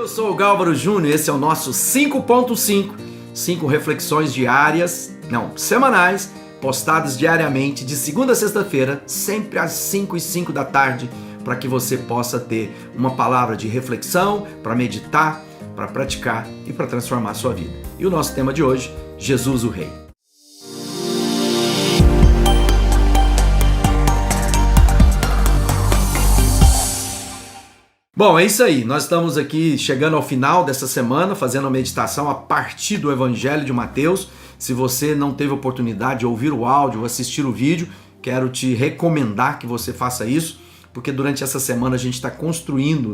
Eu sou o Gálvaro Júnior, esse é o nosso 5.5, 5 reflexões semanais, postadas diariamente, de segunda a sexta-feira, sempre às 5:05 da tarde, para que você possa ter uma palavra de reflexão, para meditar, para praticar e para transformar a sua vida. E o nosso tema de hoje, Jesus o Rei. Bom, é isso aí, nós estamos aqui chegando ao final dessa semana, fazendo a meditação a partir do Evangelho de Mateus. Se você não teve oportunidade de ouvir o áudio ou assistir o vídeo, quero te recomendar que você faça isso, porque durante essa semana a gente está construindo,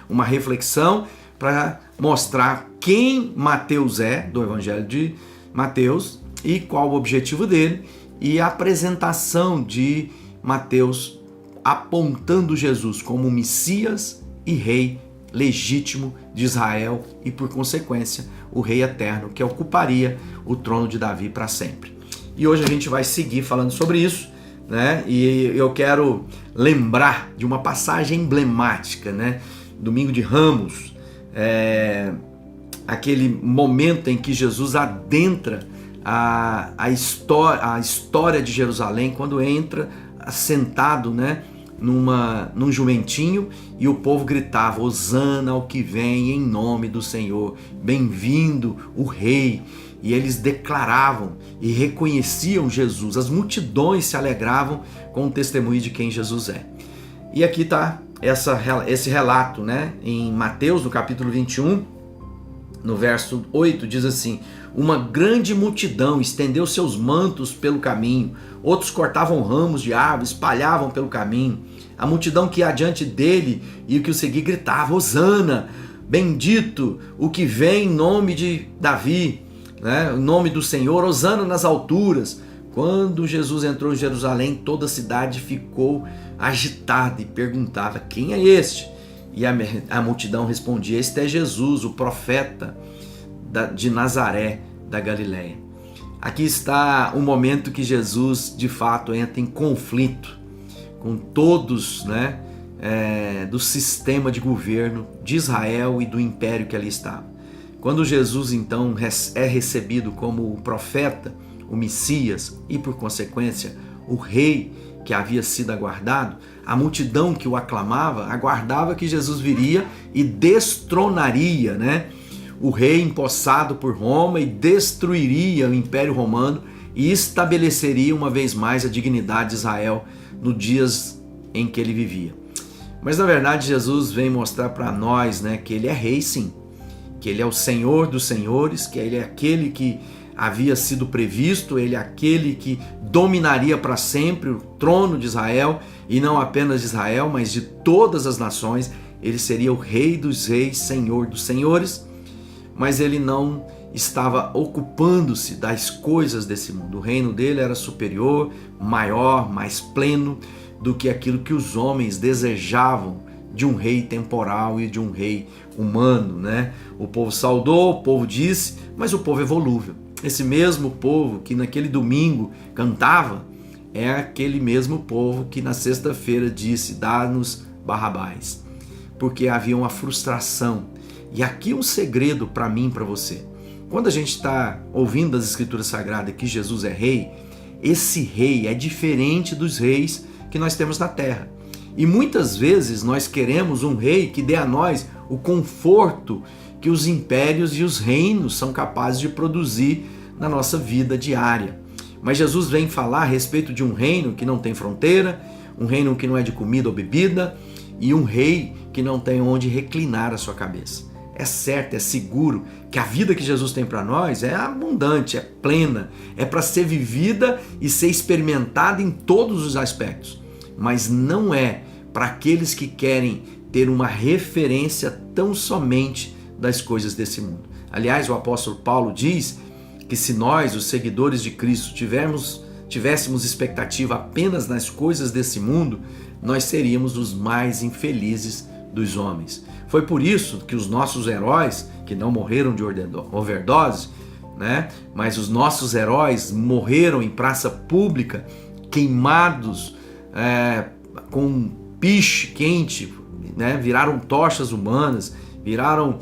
uma reflexão para mostrar quem Mateus é, do Evangelho de Mateus, e qual o objetivo dele, e a apresentação de Mateus apontando Jesus como Messias e Rei legítimo de Israel e, por consequência, o Rei eterno que ocuparia o trono de Davi para sempre. E hoje a gente vai seguir falando sobre isso, E eu quero lembrar de uma passagem emblemática, Domingo de Ramos, aquele momento em que Jesus adentra a história de Jerusalém, quando entra sentado, num jumentinho, e o povo gritava: Hosana ao que vem em nome do Senhor, bem-vindo o Rei. E eles declaravam e reconheciam Jesus. As multidões se alegravam com o testemunho de quem Jesus é. E aqui está esse relato, em Mateus, no capítulo 21, no verso 8, diz assim: uma grande multidão estendeu seus mantos pelo caminho, outros cortavam ramos de árvores, espalhavam pelo caminho. A multidão que ia adiante dele e o que o seguia gritava: Hosana, bendito o que vem em nome de Davi, em nome do Senhor, Hosana nas alturas. Quando Jesus entrou em Jerusalém, toda a cidade ficou agitada e perguntava: quem é este? E a multidão respondia: este é Jesus, o profeta de Nazaré, da Galileia. Aqui está o momento que Jesus, de fato, entra em conflito com todos, do sistema de governo de Israel e do império que ali estava. Quando Jesus, então, é recebido como o profeta, o Messias e, por consequência, o Rei que havia sido aguardado, a multidão que o aclamava aguardava que Jesus viria e destronaria, o rei empossado por Roma, e destruiria o Império Romano e estabeleceria uma vez mais a dignidade de Israel nos dias em que ele vivia. Mas na verdade Jesus vem mostrar para nós, que ele é rei, sim, que ele é o Senhor dos senhores, que ele é aquele que havia sido previsto, ele é aquele que dominaria para sempre o trono de Israel, e não apenas de Israel, mas de todas as nações. Ele seria o Rei dos reis, Senhor dos senhores, mas ele não estava ocupando-se das coisas desse mundo. O reino dele era superior, maior, mais pleno do que aquilo que os homens desejavam de um rei temporal e de um rei humano, O povo saudou, o povo disse, mas o povo é volúvel. Esse mesmo povo que naquele domingo cantava é aquele mesmo povo que na sexta-feira disse: dá-nos Barrabás, porque havia uma frustração. E aqui um segredo para mim e para você. Quando a gente está ouvindo das Escrituras Sagradas que Jesus é rei, esse rei é diferente dos reis que nós temos na terra. E muitas vezes nós queremos um rei que dê a nós o conforto que os impérios e os reinos são capazes de produzir na nossa vida diária. Mas Jesus vem falar a respeito de um reino que não tem fronteira, um reino que não é de comida ou bebida, e um rei que não tem onde reclinar a sua cabeça. É certo, é seguro que a vida que Jesus tem para nós é abundante, é plena, é para ser vivida e ser experimentada em todos os aspectos, mas não é para aqueles que querem ter uma referência tão somente das coisas desse mundo. Aliás, o apóstolo Paulo diz que se nós, os seguidores de Cristo, tivéssemos expectativa apenas nas coisas desse mundo, nós seríamos os mais infelizes dos homens. Foi por isso que os nossos heróis, que não morreram de overdose, mas os nossos heróis morreram em praça pública, queimados com piche quente, viraram tochas humanas, viraram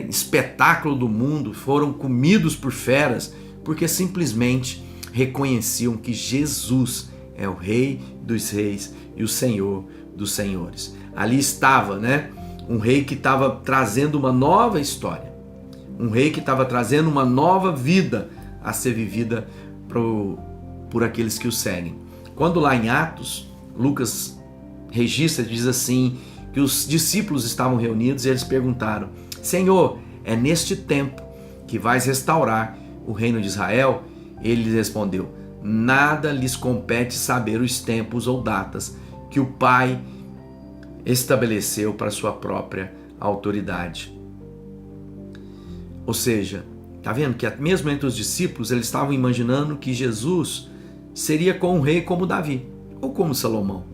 espetáculo do mundo, foram comidos por feras, porque simplesmente reconheciam que Jesus é o Rei dos Reis e o Senhor dos Senhores. Ali estava, um rei que estava trazendo uma nova história, um rei que estava trazendo uma nova vida a ser vivida por aqueles que o seguem. Quando lá em Atos, Lucas registra, diz assim, que os discípulos estavam reunidos e eles perguntaram: Senhor, é neste tempo que vais restaurar o reino de Israel? Ele lhes respondeu: nada lhes compete saber os tempos ou datas que o Pai estabeleceu para sua própria autoridade. Ou seja, está vendo que mesmo entre os discípulos eles estavam imaginando que Jesus seria com um rei como Davi ou como Salomão.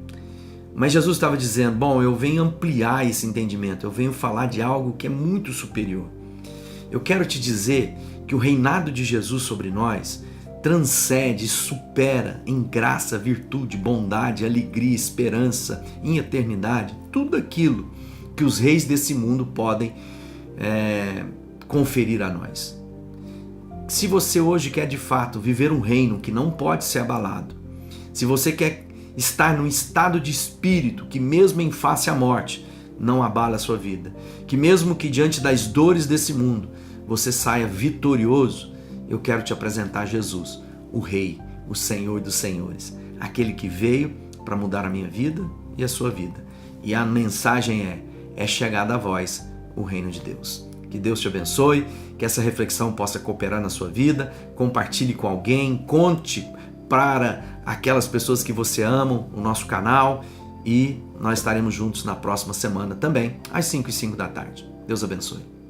Mas Jesus estava dizendo: bom, eu venho ampliar esse entendimento, eu venho falar de algo que é muito superior. Eu quero te dizer que o reinado de Jesus sobre nós transcende, supera em graça, virtude, bondade, alegria, esperança, em eternidade, tudo aquilo que os reis desse mundo podem conferir a nós. Se você hoje quer de fato viver um reino que não pode ser abalado, se você quer estar num estado de espírito que mesmo em face à morte não abala a sua vida, que mesmo que diante das dores desse mundo você saia vitorioso, eu quero te apresentar Jesus, o Rei, o Senhor dos Senhores, aquele que veio para mudar a minha vida e a sua vida. E a mensagem é chegada a vós o reino de Deus. Que Deus te abençoe, que essa reflexão possa cooperar na sua vida, compartilhe com alguém, conte para aquelas pessoas que você ama o nosso canal e nós estaremos juntos na próxima semana também, às 5h05 da tarde. Deus abençoe.